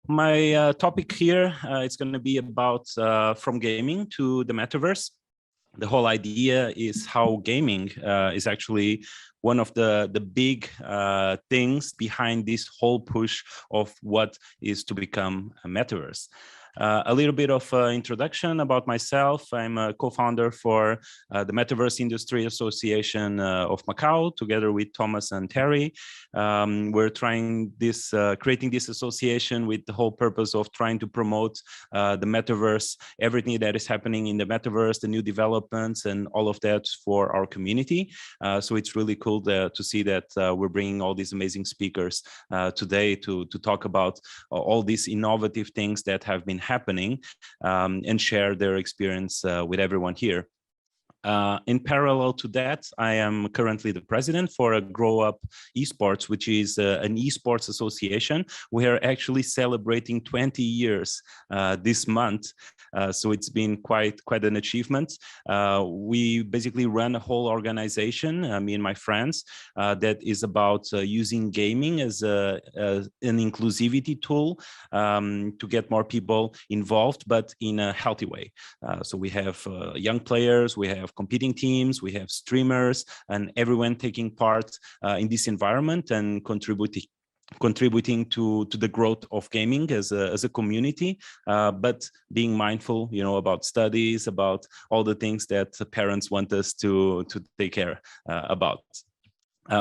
My topic here, it's going to be about from gaming to the metaverse. The whole idea is how gaming is actually one of the big things behind this whole push of what is to become a metaverse. A little bit of introduction about myself. I'm a co-founder for the Metaverse Industry Association of Macau, together with Thomas and Terry. We're trying this, creating this association with the whole purpose of trying to promote the metaverse, everything that is happening in the metaverse, the new developments, and all of that for our community. So it's really cool to see that we're bringing all these amazing speakers today to talk about all these innovative things that have been happening and share their experience with everyone here. In parallel to that, I am currently the president for a Grow Up Esports, which is an esports association. We are actually celebrating 20 years this month. So it's been quite an achievement. We basically run a whole organization, me and my friends, that is about using gaming as an inclusivity tool to get more people involved, but in a healthy way. So we have young players, we have competing teams, we have streamers, and everyone taking part in this environment and contributing to the growth of gaming as a community, but being mindful, about studies, about all the things that parents want us to take care about.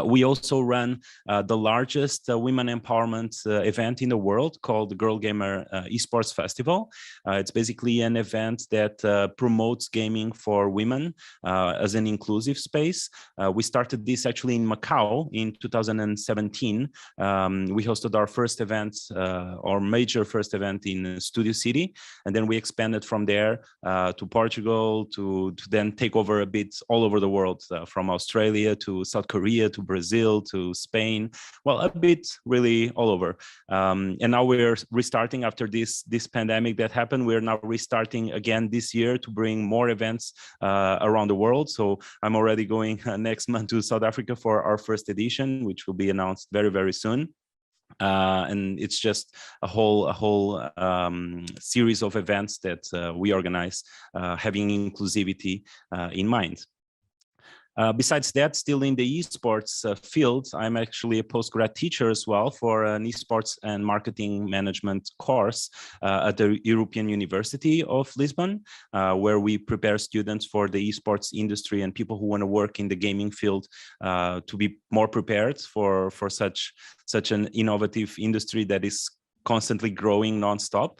We also run the largest women empowerment event in the world called the Girl Gamer Esports Festival. It's basically an event that promotes gaming for women as an inclusive space. We started this actually in Macau in 2017. We hosted our first event, our major first event in Studio City, and then we expanded from there to Portugal to then take over a bit all over the world, from Australia to South Korea to Brazil to Spain, well, a bit really all over. And now we're restarting after this pandemic that happened. We're now restarting again this year to bring more events around the world. So I'm already going next month to South Africa for our first edition, which will be announced very, very soon. And it's just a whole series of events that we organize, having inclusivity in mind. Besides that, still in the esports field, I'm actually a postgrad teacher as well for an esports and marketing management course at the European University of Lisbon, where we prepare students for the esports industry and people who want to work in the gaming field to be more prepared for such an innovative industry that is constantly growing nonstop.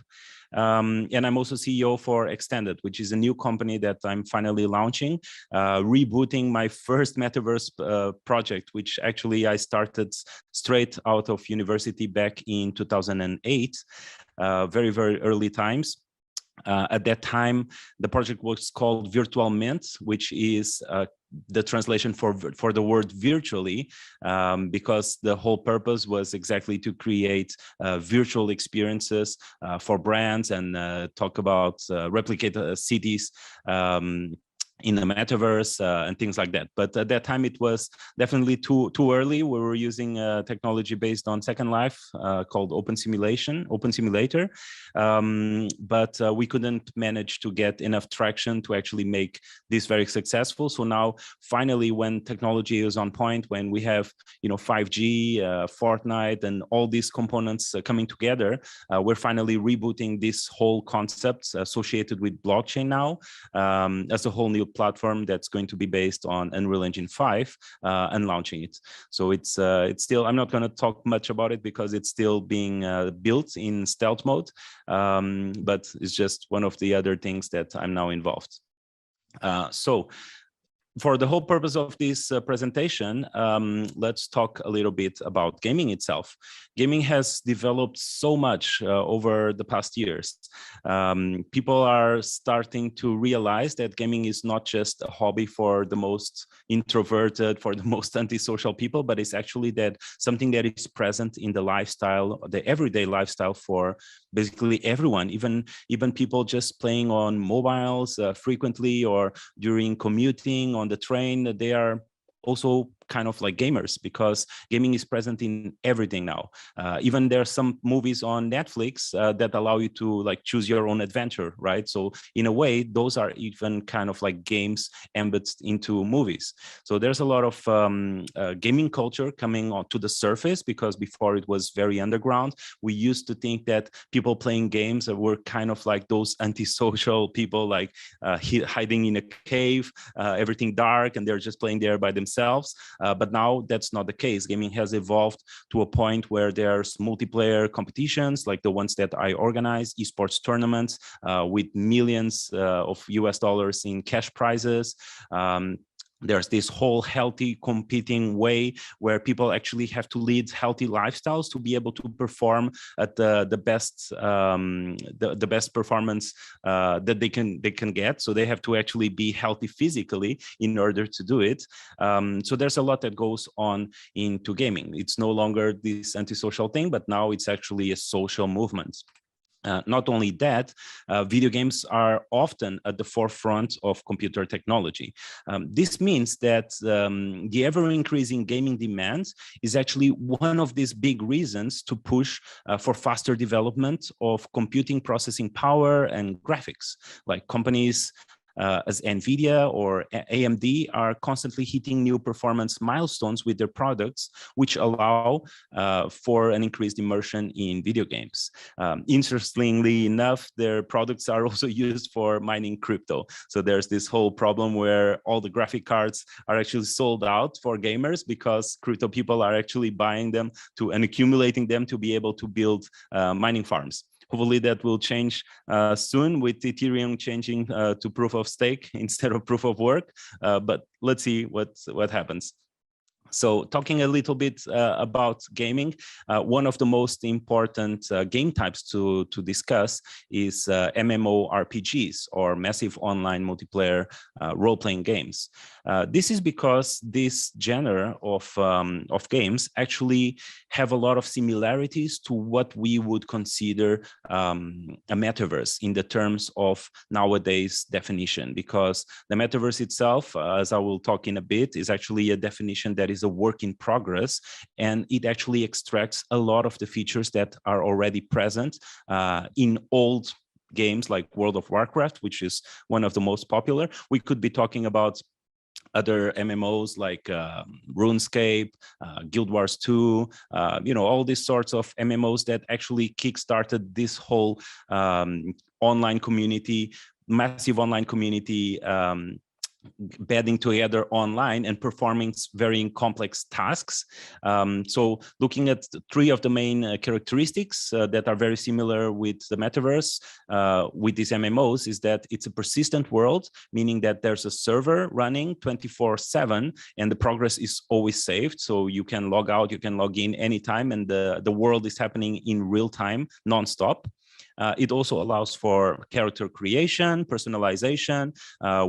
And I'm also CEO for Extended, which is a new company that I'm finally launching, rebooting my first metaverse project, which actually I started straight out of university back in 2008, very, very early times. At that time, the project was called Virtual Mint, which is the translation for the word virtually, because the whole purpose was exactly to create virtual experiences for brands and talk about replicate cities in the metaverse and things like that. But at that time, it was definitely too early. We were using technology based on Second Life called Open Simulator. But we couldn't manage to get enough traction to actually make this very successful. So now, finally, when technology is on point, when we have 5G, Fortnite, and all these components coming together, we're finally rebooting this whole concept associated with blockchain now as a whole new platform that's going to be based on Unreal Engine 5 and launching it. So it's still, I'm not going to talk much about it because it's still being built in stealth mode, but it's just one of the other things that I'm now involved. So for the whole purpose of this presentation, let's talk a little bit about gaming itself. Gaming has developed so much over the past years. People are starting to realize that gaming is not just a hobby for the most introverted, for the most antisocial people, but it's actually something that is present in the lifestyle, the everyday lifestyle for basically everyone, even people just playing on mobiles frequently or during commuting on the train. They are also kind of like gamers, because gaming is present in everything now. Even there are some movies on Netflix that allow you to like choose your own adventure, right? So in a way, those are even kind of like games embedded into movies. So there's a lot of gaming culture coming onto the surface, because before it was very underground. We used to think that people playing games were kind of like those antisocial people, like hiding in a cave, everything dark, and they're just playing there by themselves. But now that's not the case. Gaming has evolved to a point where there's multiplayer competitions, like the ones that I organize, esports tournaments with millions of US dollars in cash prizes. There's this whole healthy competing way where people actually have to lead healthy lifestyles to be able to perform at the best performance that they can get. So they have to actually be healthy physically in order to do it. So there's a lot that goes on into gaming. It's no longer this antisocial thing, but now it's actually a social movement. Not only that, video games are often at the forefront of computer technology. This means that the ever-increasing gaming demand is actually one of these big reasons to push for faster development of computing processing power and graphics. Like companies as NVIDIA or AMD are constantly hitting new performance milestones with their products, which allow for an increased immersion in video games. Interestingly enough, their products are also used for mining crypto. So there's this whole problem where all the graphic cards are actually sold out for gamers, because crypto people are actually buying them and accumulating them to be able to build mining farms. Hopefully that will change soon, with Ethereum changing to proof of stake instead of proof of work. But let's see what happens. So talking a little bit about gaming, one of the most important game types to discuss is MMORPGs, or massive online multiplayer role-playing games. This is because this genre of games actually have a lot of similarities to what we would consider a metaverse in the terms of nowadays definition, because the metaverse itself, as I will talk in a bit, is actually a definition that is a work in progress, and it actually extracts a lot of the features that are already present in old games like World of Warcraft, which is one of the most popular. We could be talking about other MMOs like RuneScape, Guild Wars 2, all these sorts of MMOs that actually kickstarted this whole online community, massive online community, bedding together online and performing very complex tasks. So looking at three of the main characteristics that are very similar with the metaverse, with these MMOs, is that it's a persistent world, meaning that there's a server running 24/7 and the progress is always saved. So you can log out, you can log in anytime, and the world is happening in real time, nonstop. It also allows for character creation, personalization,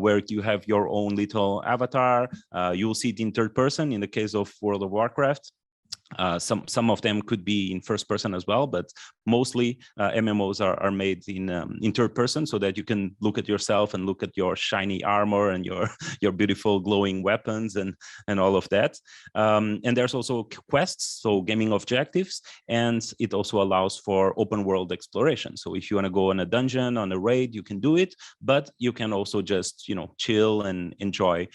where you have your own little avatar. You'll see it in third person in the case of World of Warcraft. Some of them could be in first person as well, but mostly MMOs are made in third person, so that you can look at yourself and look at your shiny armor and your beautiful glowing weapons and all of that. And there's also quests, so gaming objectives, and it also allows for open world exploration. So if you want to go on a dungeon, on a raid, you can do it, but you can also just chill and enjoy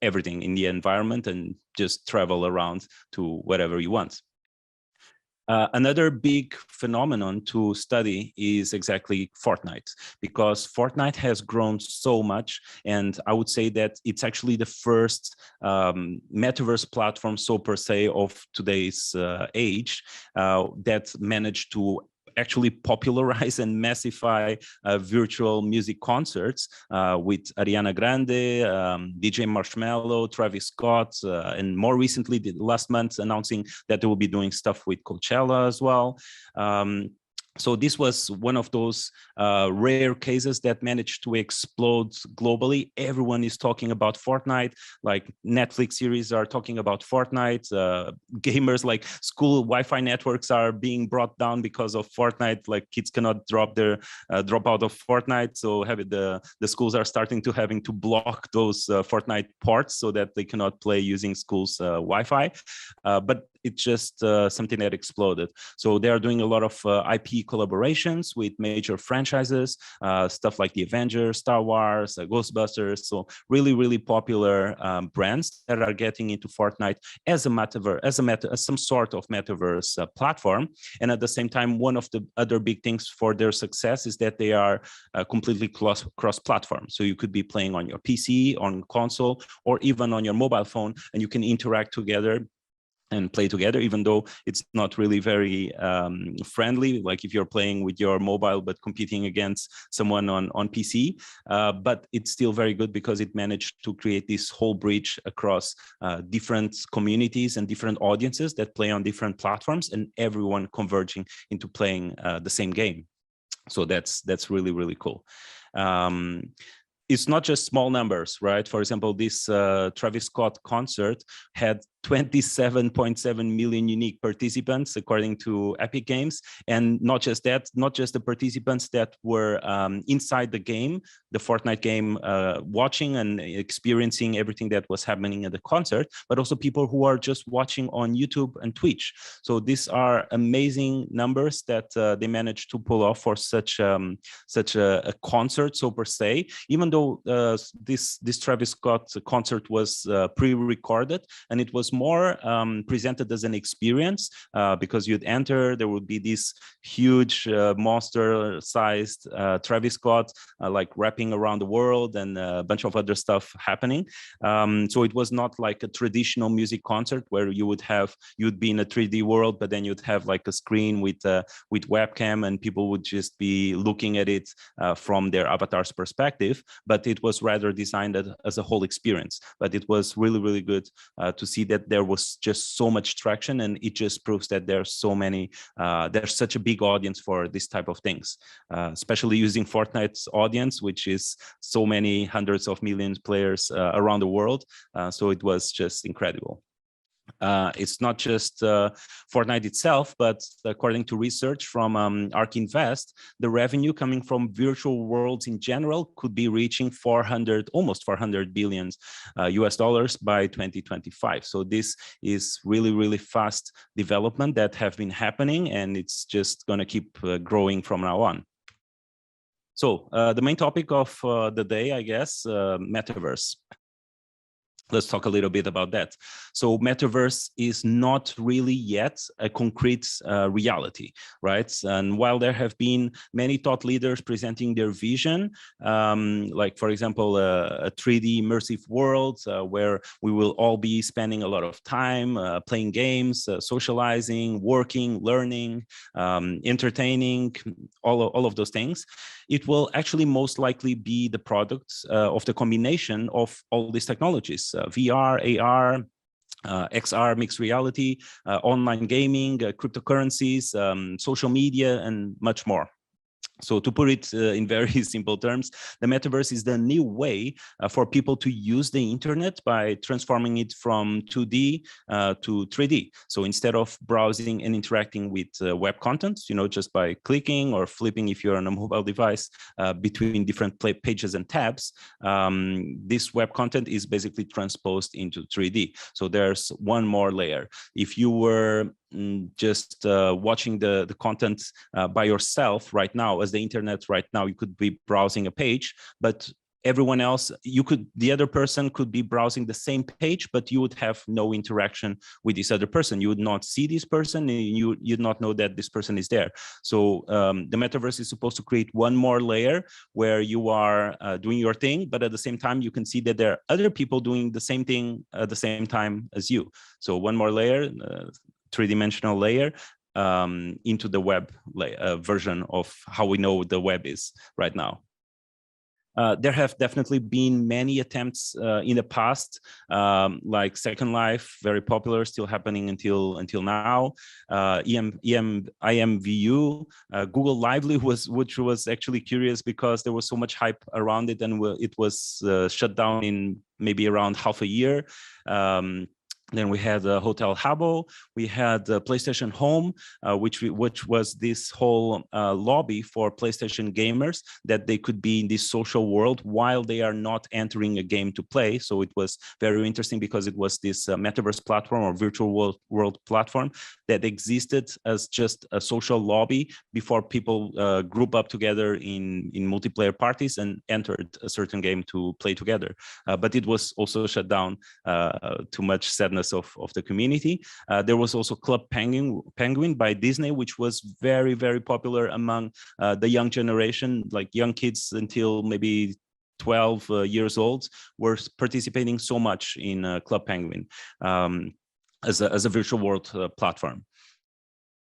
everything in the environment and just travel around to whatever you want. Another big phenomenon to study is exactly Fortnite, because Fortnite has grown so much, and I would say that it's actually the first metaverse platform, so per se, of today's age that managed to actually popularize and massify virtual music concerts with Ariana Grande, DJ Marshmello, Travis Scott, and more recently, last month, announcing that they will be doing stuff with Coachella as well. So this was one of those rare cases that managed to explode globally. Everyone is talking about Fortnite, like Netflix series are talking about Fortnite. Gamers, like school Wi-Fi networks are being brought down because of Fortnite. Like kids cannot drop out of Fortnite. So the schools are starting to having to block those Fortnite ports so that they cannot play using schools Wi-Fi. But it's just something that exploded. So they are doing a lot of IP collaborations with major franchises, stuff like the Avengers, Star Wars, Ghostbusters. So really, really popular brands that are getting into Fortnite as a metaverse, as some sort of metaverse platform. And at the same time, one of the other big things for their success is that they are completely cross-platform. So you could be playing on your PC, on console, or even on your mobile phone, and you can interact together and play together, even though it's not really very friendly, like if you're playing with your mobile but competing against someone on PC. But it's still very good because it managed to create this whole bridge across different communities and different audiences that play on different platforms, and everyone converging into playing the same game. So that's really, really cool. It's not just small numbers, right? For example, this Travis Scott concert had 27.7 million unique participants, according to Epic Games. And not just that, not just the participants that were inside the game, the Fortnite game, watching and experiencing everything that was happening at the concert, but also people who are just watching on YouTube and Twitch. So these are amazing numbers that they managed to pull off for such a concert, so per se. Even though this Travis Scott concert was pre-recorded, and it was more presented as an experience because you'd enter, there would be this huge monster-sized Travis Scott like rapping around the world, and a bunch of other stuff happening. So it was not like a traditional music concert where you'd be in a 3D world, but then you'd have like a screen with webcam, and people would just be looking at it from their avatar's perspective. But it was rather designed as a whole experience. But it was really, really good to see that there was just so much traction, and it just proves that there's such a big audience for this type of things, especially using Fortnite's audience, which is so many hundreds of millions players around the world. So it was just incredible. It's not just Fortnite itself, but according to research from ARK Invest, the revenue coming from virtual worlds in general could be reaching almost 400 billion US dollars by 2025. So this is really, really fast development that have been happening, and it's just going to keep growing from now on. So the main topic of the day, I guess, Metaverse. Let's talk a little bit about that. So Metaverse is not really yet a concrete reality, right? And while there have been many thought leaders presenting their vision, like for example, a 3D immersive world where we will all be spending a lot of time playing games, socializing, working, learning, entertaining, all of those things, it will actually most likely be the product of the combination of all these technologies. VR, AR, XR, mixed reality, online gaming, cryptocurrencies, social media, and much more. So to put it in very simple terms, the metaverse is the new way for people to use the internet by transforming it from 2D to 3D. So instead of browsing and interacting with web content, just by clicking or flipping if you're on a mobile device between different pages and tabs, this web content is basically transposed into 3D. So there's one more layer. If you were just watching the content by yourself right now, as the internet right now, you could be browsing a page, but everyone else, the other person could be browsing the same page, but you would have no interaction with this other person. You would not see this person, and you'd not know that this person is there. So the metaverse is supposed to create one more layer where you are doing your thing, but at the same time, you can see that there are other people doing the same thing at the same time as you. So one more layer, three-dimensional layer into the web version of how we know the web is right now. There have definitely been many attempts in the past, like Second Life, very popular, still happening until now. IMVU, Google Lively which was actually curious because there was so much hype around it, and it was shut down in maybe around half a year. Then we had Hotel Habbo. We had PlayStation Home, which was this whole lobby for PlayStation gamers, that they could be in this social world while they are not entering a game to play. So it was very interesting because it was this metaverse platform or virtual world platform that existed as just a social lobby before people group up together in multiplayer parties and entered a certain game to play together. But it was also shut down, too much sadness of the community. There was also Club Penguin by Disney, which was very, very popular among the young generation, like young kids until maybe 12 years old, were participating so much in Club Penguin as a virtual world platform.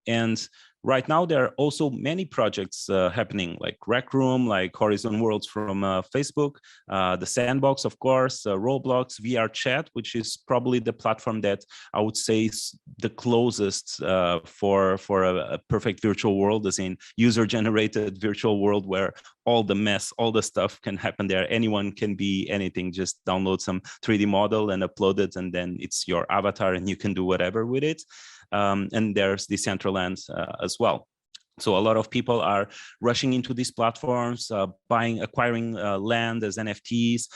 And right now, there are also many projects happening, like Rec Room, like Horizon Worlds from Facebook, the Sandbox, of course, Roblox, VR Chat, which is probably the platform that I would say is the closest for a perfect virtual world, as in user-generated virtual world where all the mess, all the stuff can happen there. Anyone can be anything. Just download some 3D model and upload it, and then it's your avatar, and you can do whatever with it. And there's Decentraland as well. So a lot of people are rushing into these platforms, acquiring land as NFTs,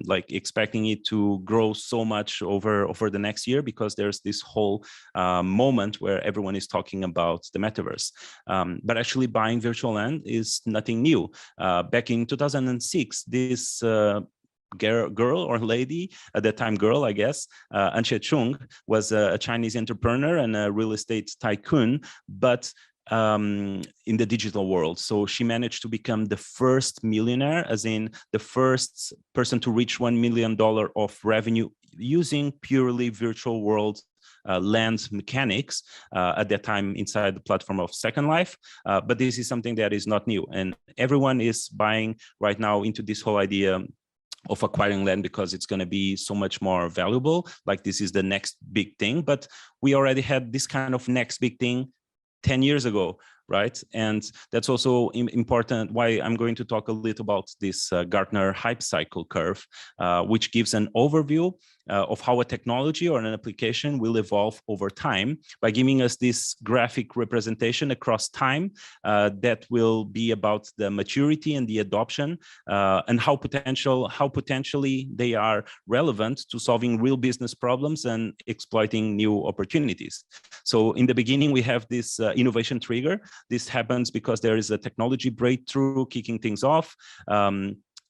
like expecting it to grow so much over the next year, because there's this whole moment where everyone is talking about the metaverse. But actually buying virtual land is nothing new. Back in 2006, this girl or lady, at that time girl, I guess, Anche Chung, was a Chinese entrepreneur and a real estate tycoon, but in the digital world. So she managed to become the first millionaire, as in the first person to reach $1 million of revenue using purely virtual world land mechanics at that time inside the platform of Second Life. But this is something that is not new, and everyone is buying right now into this whole idea of acquiring land because it's going to be so much more valuable. Like this is the next big thing, but we already had this kind of next big thing 10 years ago, right? And that's also important, why I'm going to talk a little about this Gartner hype cycle curve, which gives an overview of how a technology or an application will evolve over time by giving us this graphic representation across time that will be about the maturity and the adoption and how potentially they are relevant to solving real business problems and exploiting new opportunities. So in the beginning, we have this innovation trigger. This happens because there is a technology breakthrough kicking things off.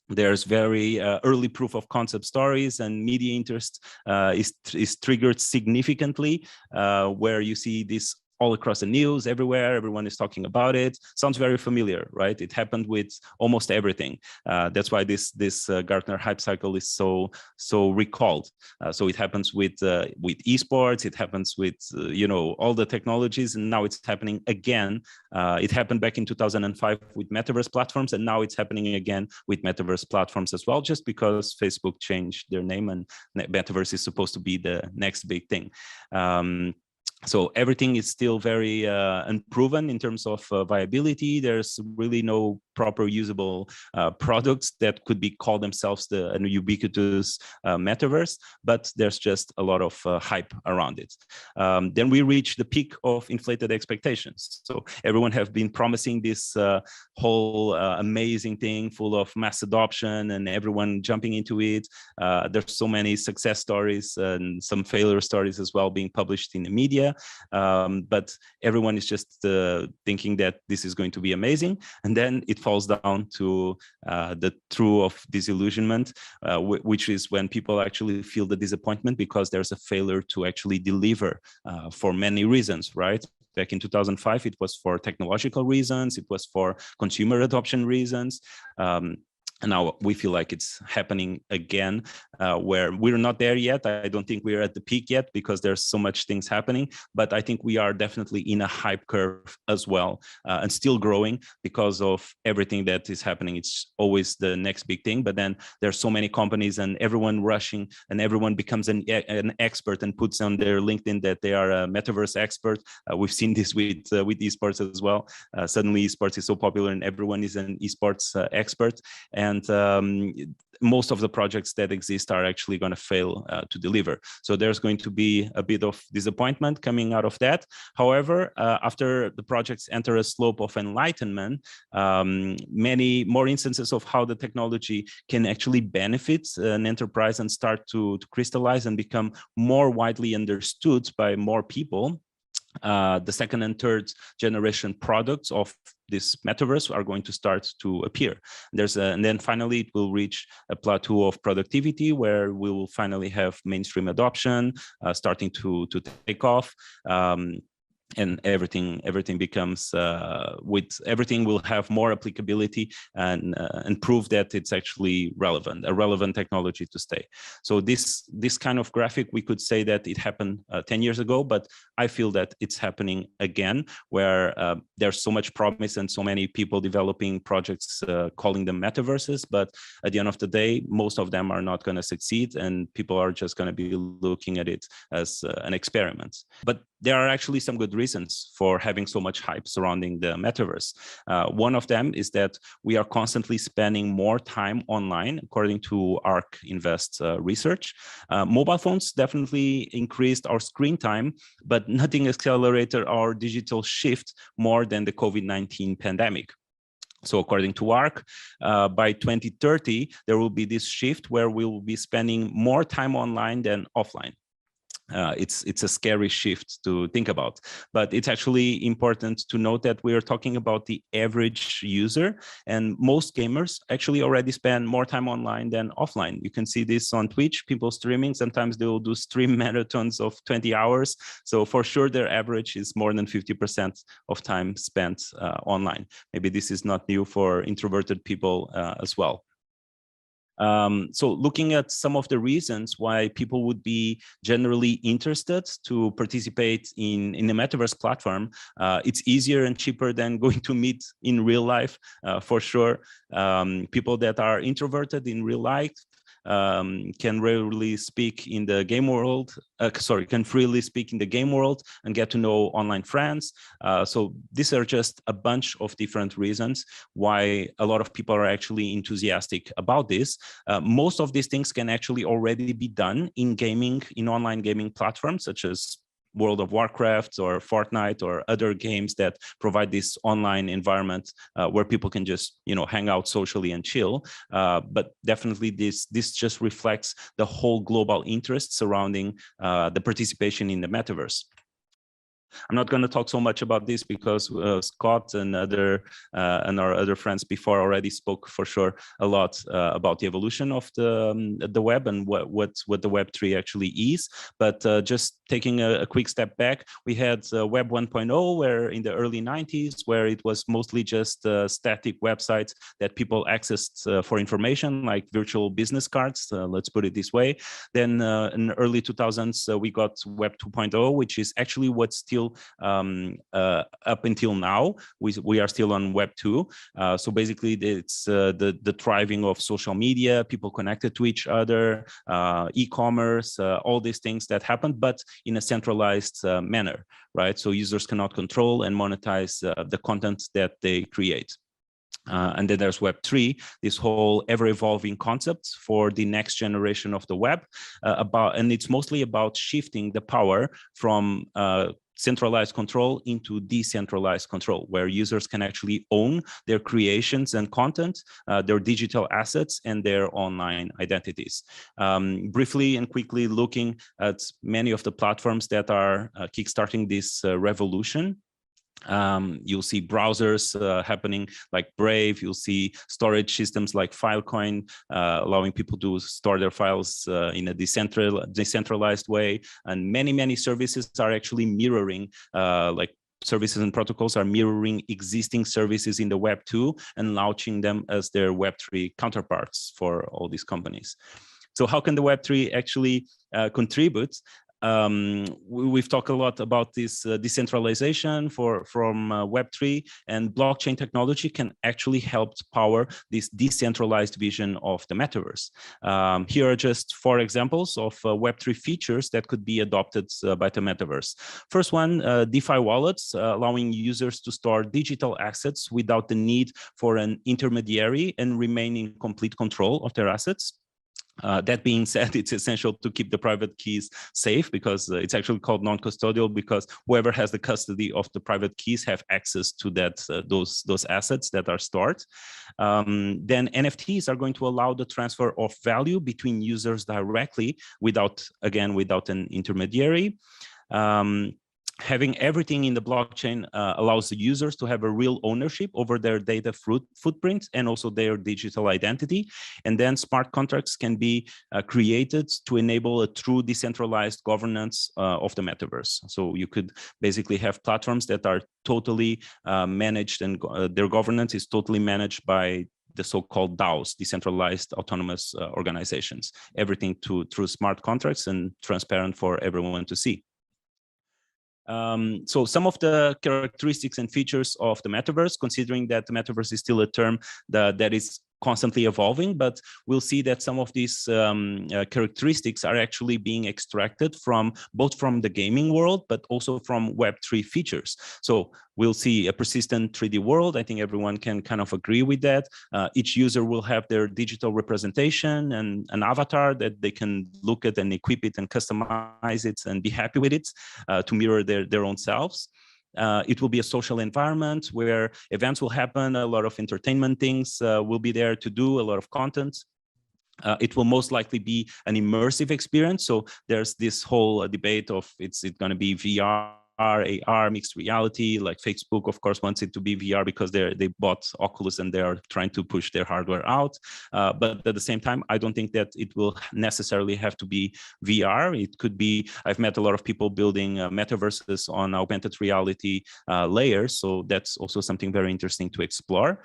There's very early proof of concept stories, and media interest is triggered significantly, where you see this all across the news, everywhere, everyone is talking about it. Sounds very familiar, right? It happened with almost everything. That's why this Gartner hype cycle is so recalled. So it happens with esports, it happens with all the technologies, and now it's happening again. It happened back in 2005 with metaverse platforms, and now it's happening again with metaverse platforms as well, just because Facebook changed their name and metaverse is supposed to be the next big thing. So everything is still very unproven in terms of viability. There's really no proper usable products that could be called themselves a ubiquitous metaverse, but there's just a lot of hype around it. Then we reach the peak of inflated expectations. So everyone have been promising this whole amazing thing full of mass adoption and everyone jumping into it. There's so many success stories and some failure stories as well being published in the media. But everyone is just thinking that this is going to be amazing, and then it falls down to the true of disillusionment, which is when people actually feel the disappointment because there's a failure to actually deliver for many reasons, right? Back in 2005, it was for technological reasons, it was for consumer adoption reasons. And now we feel like it's happening again, where we're not there yet. I don't think we're at the peak yet because there's so much things happening, but I think we are definitely in a hype curve as well, and still growing because of everything that is happening. It's always the next big thing, but then there's so many companies and everyone rushing, and everyone becomes an expert and puts on their LinkedIn that they are a metaverse expert. We've seen this with esports as well. Suddenly esports is so popular and everyone is an esports expert. And most of the projects that exist are actually going to fail to deliver. So there's going to be a bit of disappointment coming out of that. However, after the projects enter a slope of enlightenment, many more instances of how the technology can actually benefit an enterprise and start to crystallize and become more widely understood by more people. The second and third generation products of this metaverse are going to start to appear. And then finally it will reach a plateau of productivity where we will finally have mainstream adoption starting to take off. And everything becomes everything will have more applicability and prove that it's actually a relevant technology to stay. So this kind of graphic, we could say that it happened 10 years ago, but I feel that it's happening again, where there's so much promise and so many people developing projects calling them metaverses, but at the end of the day, most of them are not going to succeed, and people are just going to be looking at it as an experiment. But there are actually some good reasons for having so much hype surrounding the metaverse. One of them is that we are constantly spending more time online, according to ARK Invest research. Mobile phones definitely increased our screen time, but nothing accelerated our digital shift more than the COVID-19 pandemic. So according to ARK, by 2030, there will be this shift where we will be spending more time online than offline. It's a scary shift to think about, but it's actually important to note that we are talking about the average user, and most gamers actually already spend more time online than offline. You can see this on Twitch, people streaming. Sometimes they will do stream marathons of 20 hours. So for sure, their average is more than 50% of time spent online. Maybe this is not new for introverted people as well. So looking at some of the reasons why people would be generally interested to participate in the Metaverse platform, it's easier and cheaper than going to meet in real life, for sure. People that are introverted in real life can rarely speak in the game world, can freely speak in the game world and get to know online friends. So these are just a bunch of different reasons why a lot of people are actually enthusiastic about this. Most of these things can actually already be done in gaming, in online gaming platforms such as World of Warcraft or Fortnite or other games that provide this online environment where people can just, hang out socially and chill. But definitely this just reflects the whole global interest surrounding the participation in the metaverse. I'm not going to talk so much about this because Scott and our other friends before already spoke for sure a lot about the evolution of the web and what the Web3 actually is. But just taking a quick step back, we had Web 1.0, where in the early 90s, where it was mostly just static websites that people accessed for information, like virtual business cards. Let's put it this way. Then in the early 2000s, we got Web 2.0, which is actually what's still up until now. We are still on Web 2. So basically, it's the thriving of social media, people connected to each other, e-commerce, all these things that happen, but in a centralized manner, right? So users cannot control and monetize the content that they create. And then there's Web3, this whole ever-evolving concept for the next generation of the web, and it's mostly about shifting the power from centralized control into decentralized control, where users can actually own their creations and content, their digital assets, and their online identities. Briefly and quickly looking at many of the platforms that are kickstarting this revolution. You'll see browsers happening like Brave. You'll see storage systems like Filecoin, allowing people to store their files in a decentralized way. And many services are actually mirroring like services and protocols are mirroring existing services in the Web 2 and launching them as their Web 3 counterparts for all these companies. So how can the Web 3 actually contribute? We've talked a lot about this decentralization from Web3, and blockchain technology can actually help power this decentralized vision of the metaverse. Here are just 4 examples of Web3 features that could be adopted by the metaverse. First one, DeFi wallets, allowing users to store digital assets without the need for an intermediary and remain in complete control of their assets. That being said, it's essential to keep the private keys safe, because it's actually called non-custodial, because whoever has the custody of the private keys have access to that those assets that are stored. Then NFTs are going to allow the transfer of value between users directly without an intermediary. Having everything in the blockchain allows the users to have a real ownership over their data footprint and also their digital identity. And then smart contracts can be created to enable a true decentralized governance of the metaverse. So you could basically have platforms that are totally managed, and their governance is totally managed by the so-called DAOs, decentralized autonomous organizations. Everything through smart contracts and transparent for everyone to see. So some of the characteristics and features of the metaverse, considering that the metaverse is still a term that is constantly evolving, but we'll see that some of these characteristics are actually being extracted from both from the gaming world, but also from Web3 features. So we'll see a persistent 3D world. I think everyone can kind of agree with that. Each user will have their digital representation and an avatar that they can look at and equip it and customize it and be happy with it to mirror their own selves. It will be a social environment where events will happen, a lot of entertainment things will be there to do, a lot of content. It will most likely be an immersive experience. So there's this whole debate of is it going to be VR, AR, mixed reality. Like Facebook, of course, wants it to be VR because they bought Oculus and they are trying to push their hardware out. But at the same time, I don't think that it will necessarily have to be VR. It could be, I've met a lot of people building metaverses on augmented reality layers. So that's also something very interesting to explore.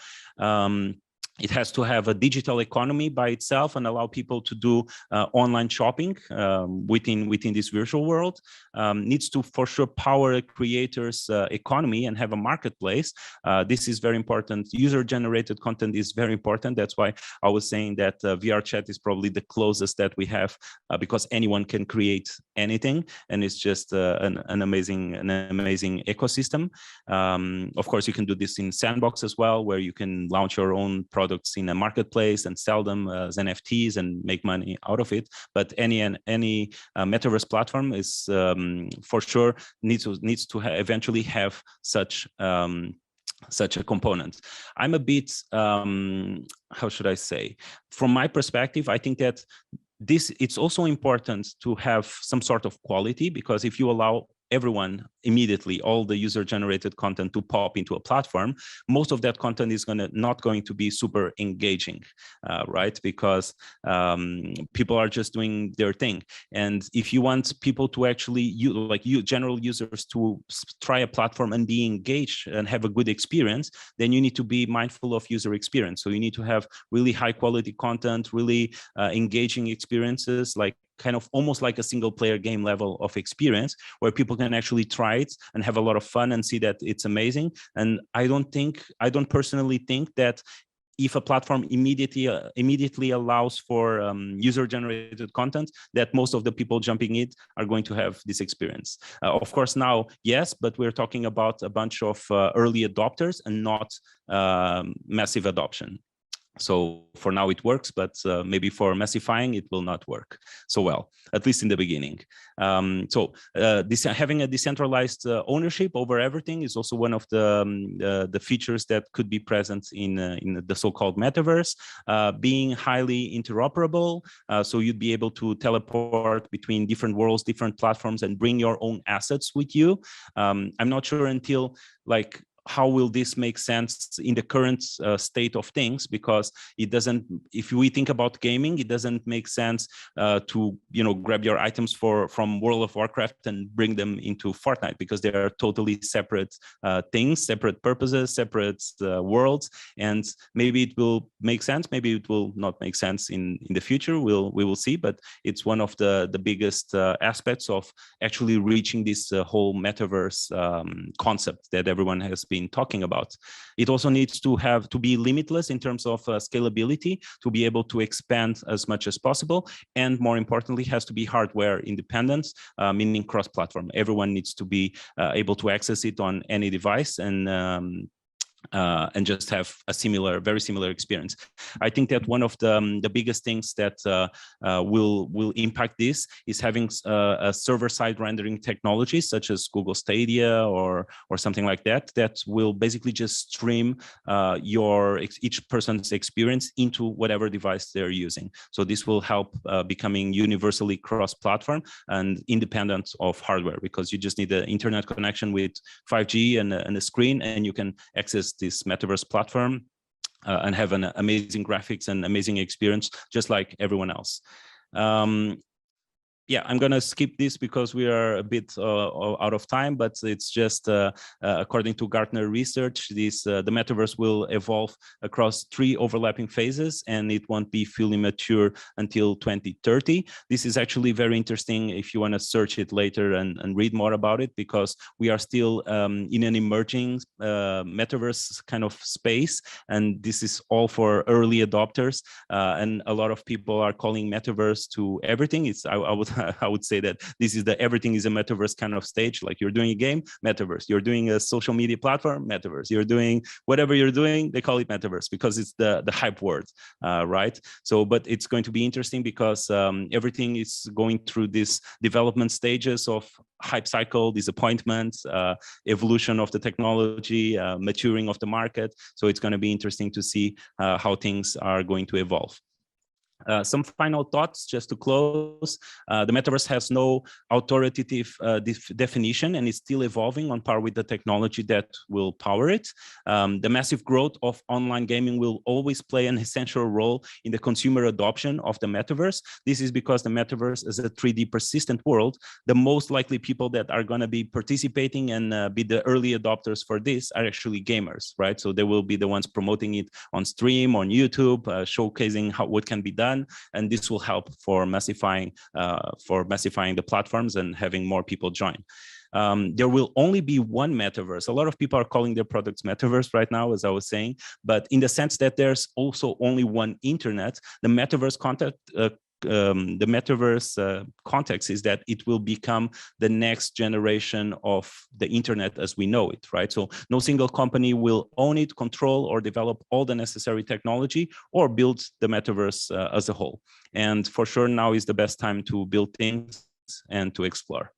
It has to have a digital economy by itself and allow people to do online shopping within this virtual world. Needs to for sure power a creator's economy and have a marketplace. This is very important. User-generated content is very important. That's why I was saying that VR chat is probably the closest that we have because anyone can create anything, and it's just an amazing ecosystem. Of course, you can do this in Sandbox as well, where you can launch your own products in a marketplace and sell them as NFTs and make money out of it. But any metaverse platform is for sure needs to eventually have such a component. I'm a bit how should I say? From my perspective, I think that it's also important to have some sort of quality, because if you allow everyone immediately, all the user-generated content to pop into a platform, most of that content is not going to be super engaging, right? Because people are just doing their thing. And if you want people to actually, general users to try a platform and be engaged and have a good experience, then you need to be mindful of user experience. So you need to have really high quality content, really engaging experiences, like kind of almost like a single player game level of experience where people can actually try it and have a lot of fun and see that it's amazing. And I don't personally think that if a platform immediately allows for user-generated content, that most of the people jumping it are going to have this experience. Of course, now, yes, but we're talking about a bunch of early adopters and not massive adoption. So for now it works, but maybe for massifying it will not work so well, at least in the beginning. Having a decentralized ownership over everything is also one of the features that could be present in the so-called metaverse. Being highly interoperable, so you'd be able to teleport between different worlds, different platforms, and bring your own assets with you. I'm not sure until how will this make sense in the current state of things? Because it doesn't, if we think about gaming, it doesn't make sense to, you know, grab your items from World of Warcraft and bring them into Fortnite, because they are totally separate things, separate purposes, separate worlds. And maybe it will make sense, maybe it will not make sense in the future. We will see, but it's one of the biggest aspects of actually reaching this whole metaverse concept that everyone has been talking about. It also needs to be limitless in terms of scalability, to be able to expand as much as possible, and more importantly, has to be hardware independent, meaning cross-platform. Everyone needs to be able to access it on any device, and just have a very similar experience. I think that one of the biggest things that will impact this is having a server-side rendering technology, such as Google Stadia or something like that, that will basically just stream each person's experience into whatever device they're using. So this will help becoming universally cross-platform and independent of hardware, because you just need the internet connection with 5G and a screen, and you can access this metaverse platform and have an amazing graphics and amazing experience, just like everyone else. Yeah, I'm going to skip this because we are a bit out of time, but it's just according to Gartner research, the metaverse will evolve across 3 overlapping phases, and it won't be fully mature until 2030. This is actually very interesting if you want to search it later and read more about it, because we are still in an emerging metaverse kind of space, and this is all for early adopters, and a lot of people are calling metaverse to everything. I would say that this is the everything is a metaverse kind of stage. Like, you're doing a game, metaverse. You're doing a social media platform, metaverse. You're doing whatever you're doing, they call it metaverse because it's the hype word, right? So, but it's going to be interesting because everything is going through these development stages of hype cycle, disappointment, evolution of the technology, maturing of the market. So it's going to be interesting to see how things are going to evolve. Some final thoughts just to close. The metaverse has no authoritative definition, and is still evolving on par with the technology that will power it. The massive growth of online gaming will always play an essential role in the consumer adoption of the metaverse. This is because the metaverse is a 3D persistent world. The most likely people that are going to be participating and be the early adopters for this are actually gamers, right? So they will be the ones promoting it on stream, on YouTube, showcasing what can be done. And this will help for massifying the platforms and having more people join. There will only be one metaverse. A lot of people are calling their products metaverse right now, as I was saying, but in the sense that there's also only one internet, the metaverse context is that it will become the next generation of the internet as we know it, right? So no single company will own it, control, or develop all the necessary technology or build the metaverse as a whole. And for sure, now is the best time to build things and to explore.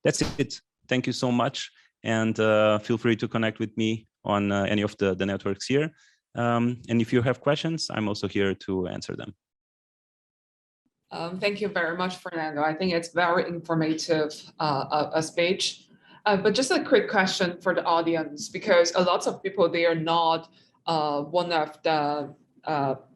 That's it. Thank you so much. And feel free to connect with me on any of the networks here. And if you have questions, I'm also here to answer them. Thank you very much, Fernando. I think it's very informative a speech. But just a quick question for the audience, because a lot of people, they are not one of the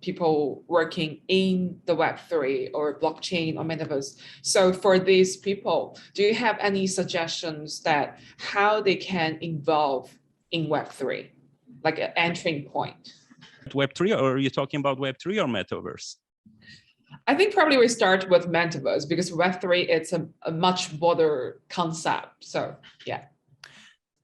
people working in the Web3 or blockchain or metaverse. So for these people, do you have any suggestions that how they can involve in Web3, like an entering point? Web3, or are you talking about Web3 or Metaverse? I think probably we start with Metaverse, because Web3, it's a much broader concept. So yeah.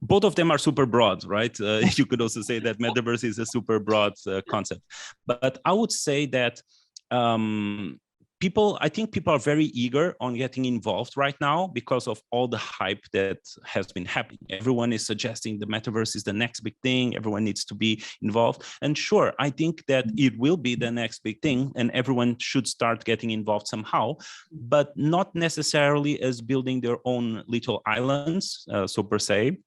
Both of them are super broad, right? You could also say that Metaverse is a super broad concept. But I would say that I think people are very eager on getting involved right now because of all the hype that has been happening. Everyone is suggesting the metaverse is the next big thing. Everyone needs to be involved. And sure, I think that it will be the next big thing and everyone should start getting involved somehow, but not necessarily as building their own little islands, so per se.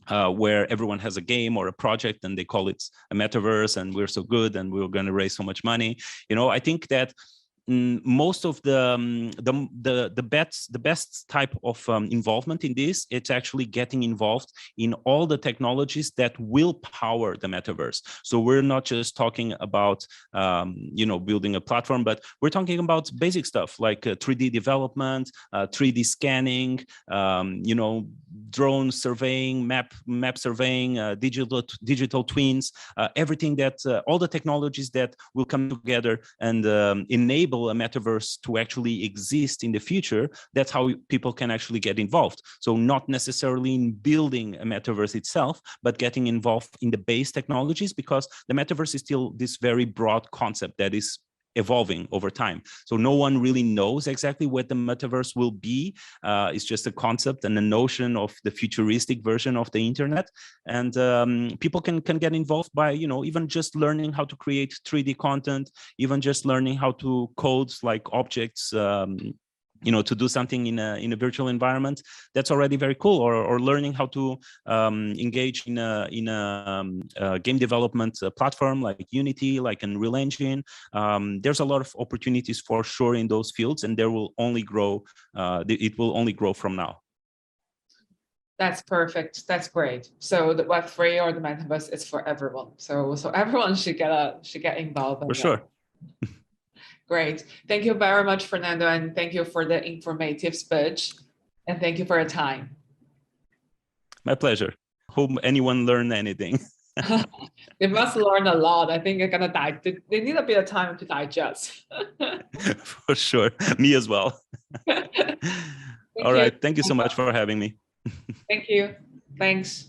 Where everyone has a game or a project and they call it a metaverse and we're so good and we're going to raise so much money. You know, I think that most of the best type of involvement in this, it's actually getting involved in all the technologies that will power the metaverse. So we're not just talking about building a platform, but we're talking about basic stuff like 3D development, 3D scanning, drone surveying, map surveying, digital twins, everything that all the technologies that will come together and enable a metaverse to actually exist in the future. That's how people can actually get involved. So not necessarily in building a metaverse itself, but getting involved in the base technologies, because the metaverse is still this very broad concept that is evolving over time. So no one really knows exactly what the metaverse will be. It's just a concept and a notion of the futuristic version of the internet. And people can get involved by, even just learning how to create 3D content, even just learning how to code like objects, to do something in a virtual environment. That's already very cool. Or learning how to engage in a game development platform like Unity, like Unreal Engine. There's a lot of opportunities for sure in those fields, and there will only grow. It will only grow from now. That's perfect. That's great. So the Web3 or the metaverse is for everyone. So everyone should get involved. For sure. Great. Thank you very much, Fernando, and thank you for the informative speech. And thank you for your time. My pleasure. Hope anyone learned anything. They must learn a lot. I think they're gonna die. They need a bit of time to digest. For sure. Me as well. All right. Thank you so much for having me. Thank you. Thanks.